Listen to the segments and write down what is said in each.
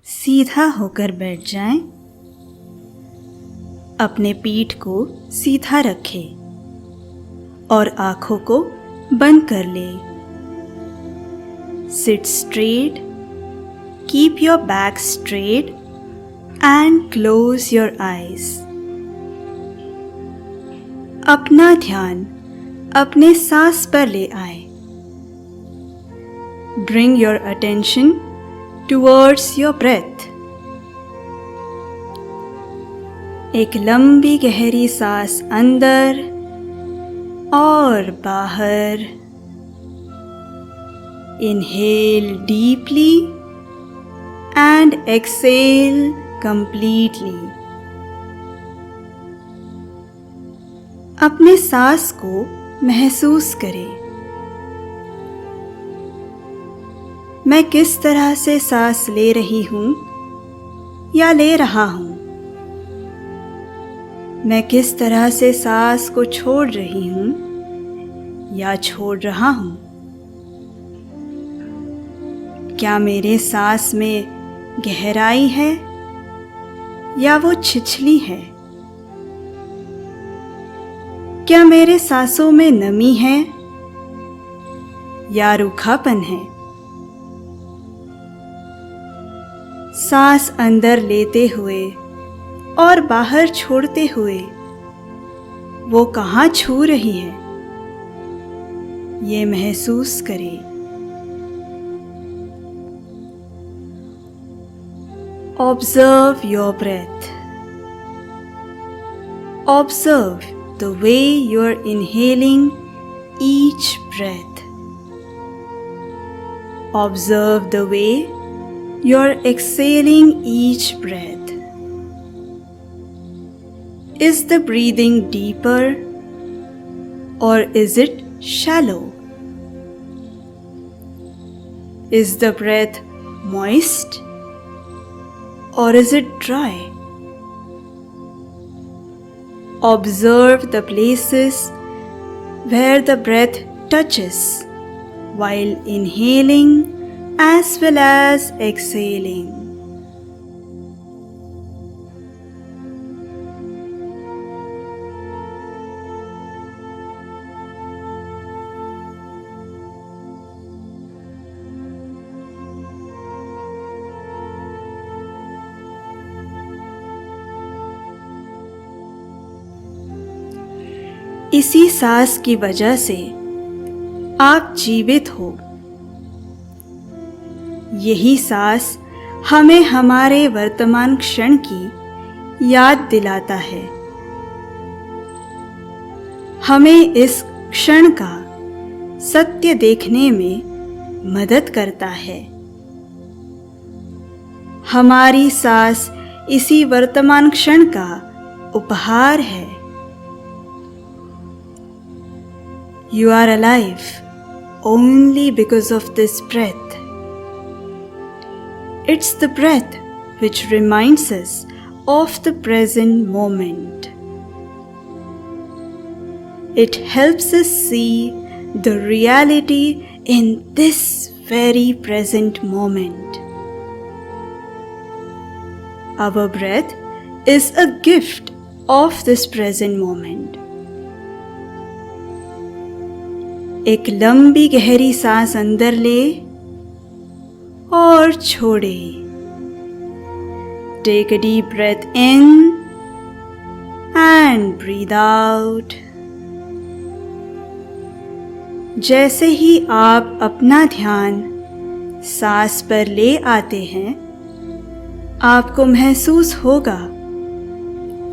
सीधा होकर बैठ जाएं। अपने पीठ को सीधा रखें और आंखों को बंद कर लें। Sit straight, keep your back straight and close your eyes. अपना ध्यान अपने सांस पर ले आए। Bring your attention towards your breath. एक लंबी गहरी सांस अंदर और बाहर। Inhale deeply and exhale completely. अपने सांस को महसूस करें। मैं किस तरह से सांस ले रही हूं या ले रहा हूं। मैं किस तरह से सांस को छोड़ रही हूं या छोड़ रहा हूं। क्या मेरे सांस में गहराई है या वो छिछली है। क्या मेरे सांसों में नमी है या रूखापन है। सांस अंदर लेते हुए और बाहर छोड़ते हुए वो कहाँ छू रही है, ये महसूस करें। Observe your breath. Observe the way you are inhaling each breath. Observe the way you are exhaling each breath. Is the breathing deeper or is it shallow? Is the breath moist or is it dry? Observe the places where the breath touches while inhaling as well as exhaling. इसी सांस की वजह से आप जीवित हो। यही सांस हमें हमारे वर्तमान क्षण की याद दिलाता है। हमें इस क्षण का सत्य देखने में मदद करता है। हमारी सांस इसी वर्तमान क्षण का उपहार है। You are alive only because of this breath. It's the breath which reminds us of the present moment. It helps us see the reality in this very present moment. Our breath is a gift of this present moment. एक लंबी गहरी सांस अंदर ले और छोड़े। Take a deep breath in and breathe out. जैसे ही आप अपना ध्यान सांस पर ले आते हैं, आपको महसूस होगा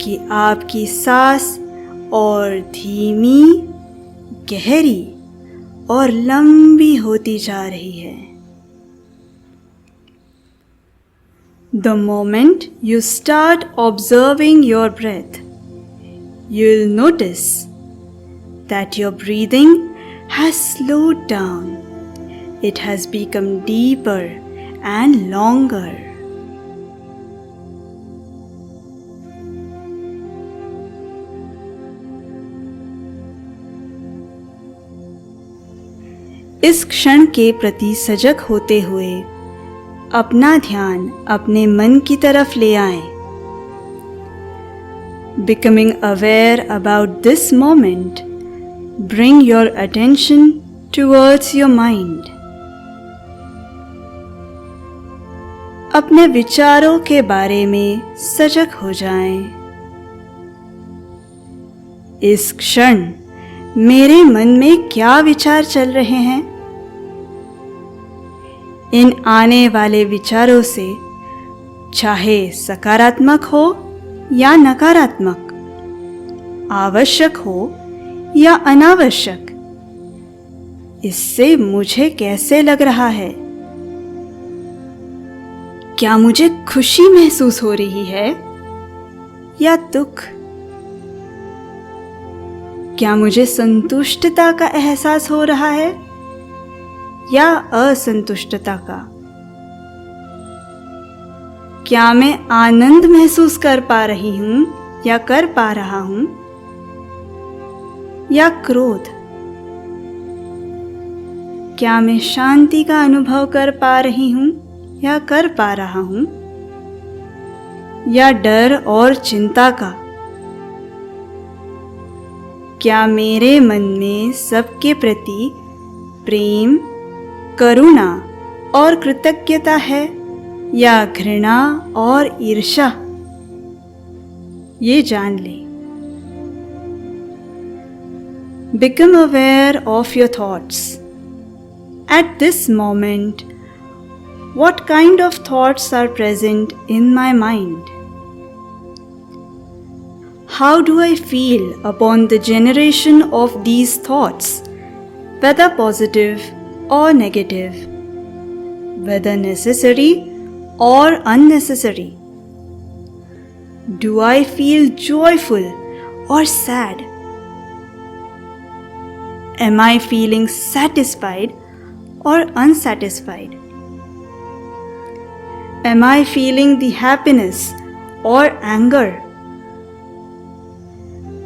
कि आपकी सांस और धीमी, गहरी और लंबी होती जा रही है। The moment you start observing your breath, you'll notice that your breathing has slowed down. It has become deeper and longer. इस क्षण के प्रति सजग होते हुए अपना ध्यान अपने मन की तरफ ले आएं। Becoming aware about this moment, bring your attention towards your mind. अपने विचारों के बारे में सजग हो जाएं। इस क्षण मेरे मन में क्या विचार चल रहे हैं? इन आने वाले विचारों से, चाहे सकारात्मक हो या नकारात्मक, आवश्यक हो या अनावश्यक, इससे मुझे कैसे लग रहा है? क्या मुझे खुशी महसूस हो रही है या दुख? क्या मुझे संतुष्टता का एहसास हो रहा है या असंतुष्टता का? क्या मैं आनंद महसूस कर पा रही हूं या कर पा रहा हूं या क्रोध? क्या मैं शांति का अनुभव कर पा रही हूं या कर पा रहा हूं या डर और चिंता का? क्या मेरे मन में सबके प्रति प्रेम, करुणा और कृतज्ञता है या घृणा और ईर्ष्या? ये जान ले। Become aware of your thoughts. At this moment, what kind of thoughts are present in my mind? How do I feel upon the generation of these thoughts, whether positive or negative, whether necessary or unnecessary? Do I feel joyful or sad? Am I feeling satisfied or unsatisfied? Am I feeling the happiness or anger?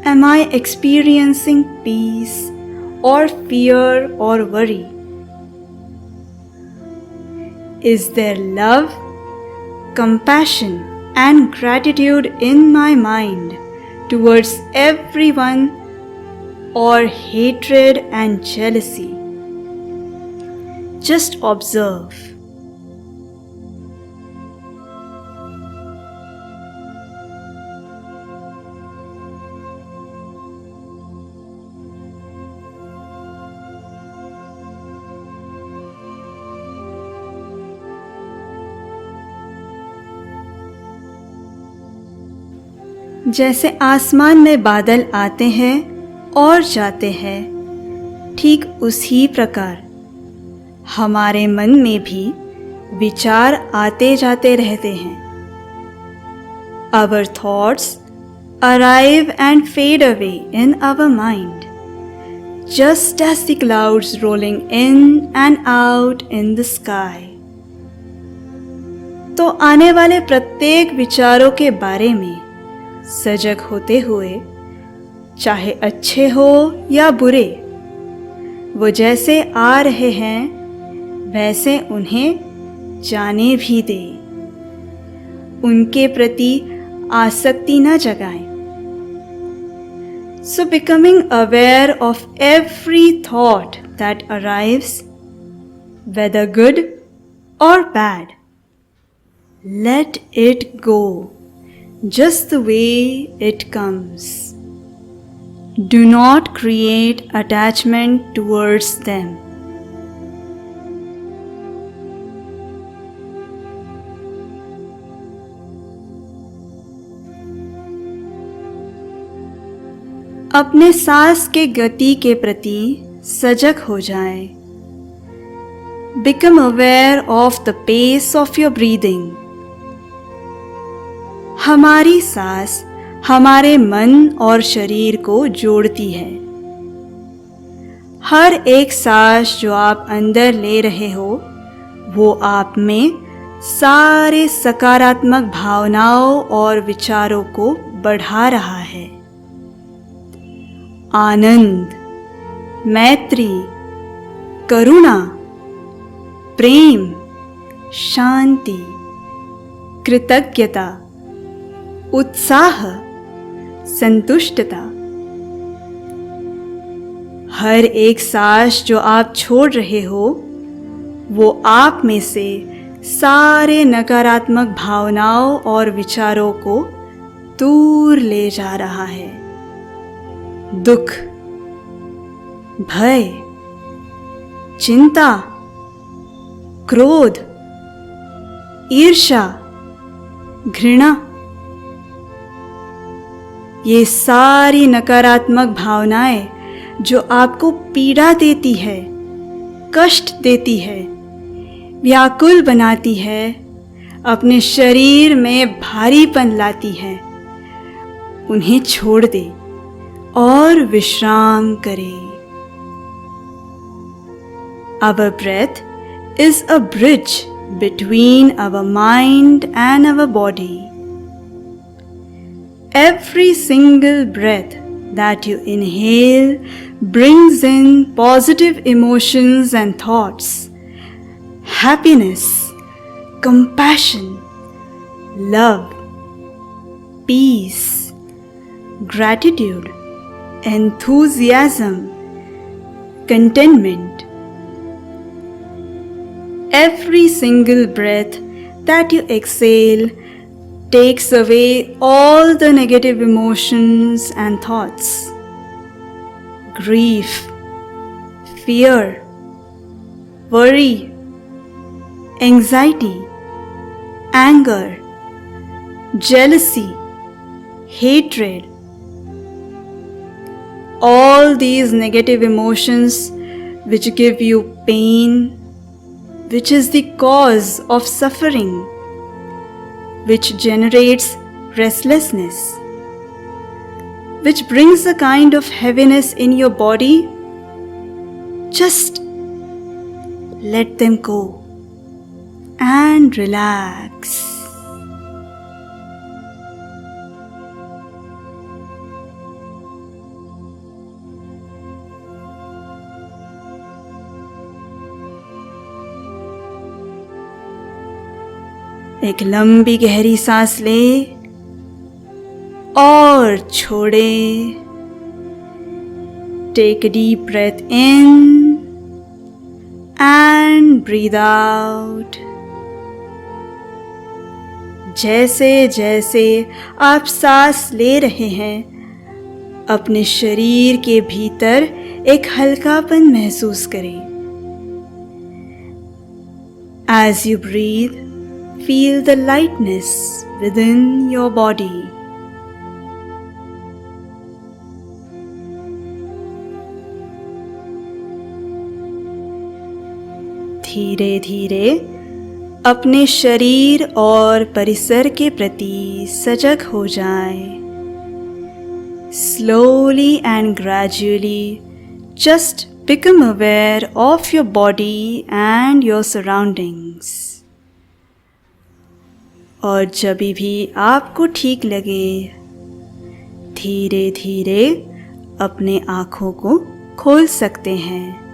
Am I experiencing peace or fear or worry? Is there love, compassion, and gratitude in my mind towards everyone, or hatred and jealousy? Just observe. जैसे आसमान में बादल आते हैं और जाते हैं, ठीक उसी प्रकार हमारे मन में भी विचार आते जाते रहते हैं। Our thoughts arrive and fade away in our mind, just as the clouds rolling in and out in the sky. तो आने वाले प्रत्येक विचारों के बारे में सजग होते हुए, चाहे अच्छे हो या बुरे, वो जैसे आ रहे हैं वैसे उन्हें जाने भी दे। उनके प्रति आसक्ति न जगाएं। So becoming aware of every thought that arrives, whether good or bad, let it go just the way it comes. Do not create attachment towards them. अपने सांस के गति के प्रति सजग हो जाएं। Become aware of the pace of your breathing. हमारी सांस हमारे मन और शरीर को जोड़ती है। हर एक सांस जो आप अंदर ले रहे हो, वो आप में सारे सकारात्मक भावनाओं और विचारों को बढ़ा रहा है। आनंद, मैत्री, करुणा, प्रेम, शांति, कृतज्ञता, उत्साह, संतुष्टता। हर एक सांस जो आप छोड़ रहे हो वो आप में से सारे नकारात्मक भावनाओं और विचारों को दूर ले जा रहा है। दुख, भय, चिंता, क्रोध, ईर्ष्या, घृणा, ये सारी नकारात्मक भावनाएं जो आपको पीड़ा देती है, कष्ट देती है, व्याकुल बनाती है, अपने शरीर में भारीपन लाती है, उन्हें छोड़ दे और विश्राम करें। Our breath is a bridge between our mind and our body. Every single breath that you inhale brings in positive emotions and thoughts, happiness, compassion, love, peace, gratitude, enthusiasm, contentment. Every single breath that you exhale takes away all the negative emotions and thoughts. Grief, fear, worry, anxiety, anger, jealousy, hatred. All these negative emotions which give you pain, which is the cause of suffering, which generates restlessness, which brings a kind of heaviness in your body, just let them go and relax. एक लंबी गहरी सांस ले और छोड़े। Take a deep breath in and breathe out. जैसे जैसे आप सांस ले रहे हैं, अपने शरीर के भीतर एक हल्कापन महसूस करें। As you breathe, feel the lightness within your body. धीरे धीरे अपने शरीर और परिसर के प्रति सजग हो जाएं। Slowly and gradually, just become aware of your body and your surroundings. और जब भी आपको ठीक लगे, धीरे धीरे अपने आँखों को खोल सकते हैं।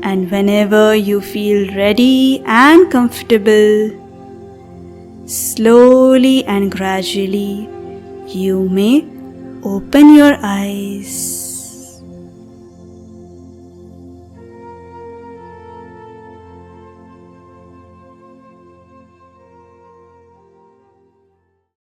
And whenever you feel ready and comfortable, slowly and gradually you may open your eyes.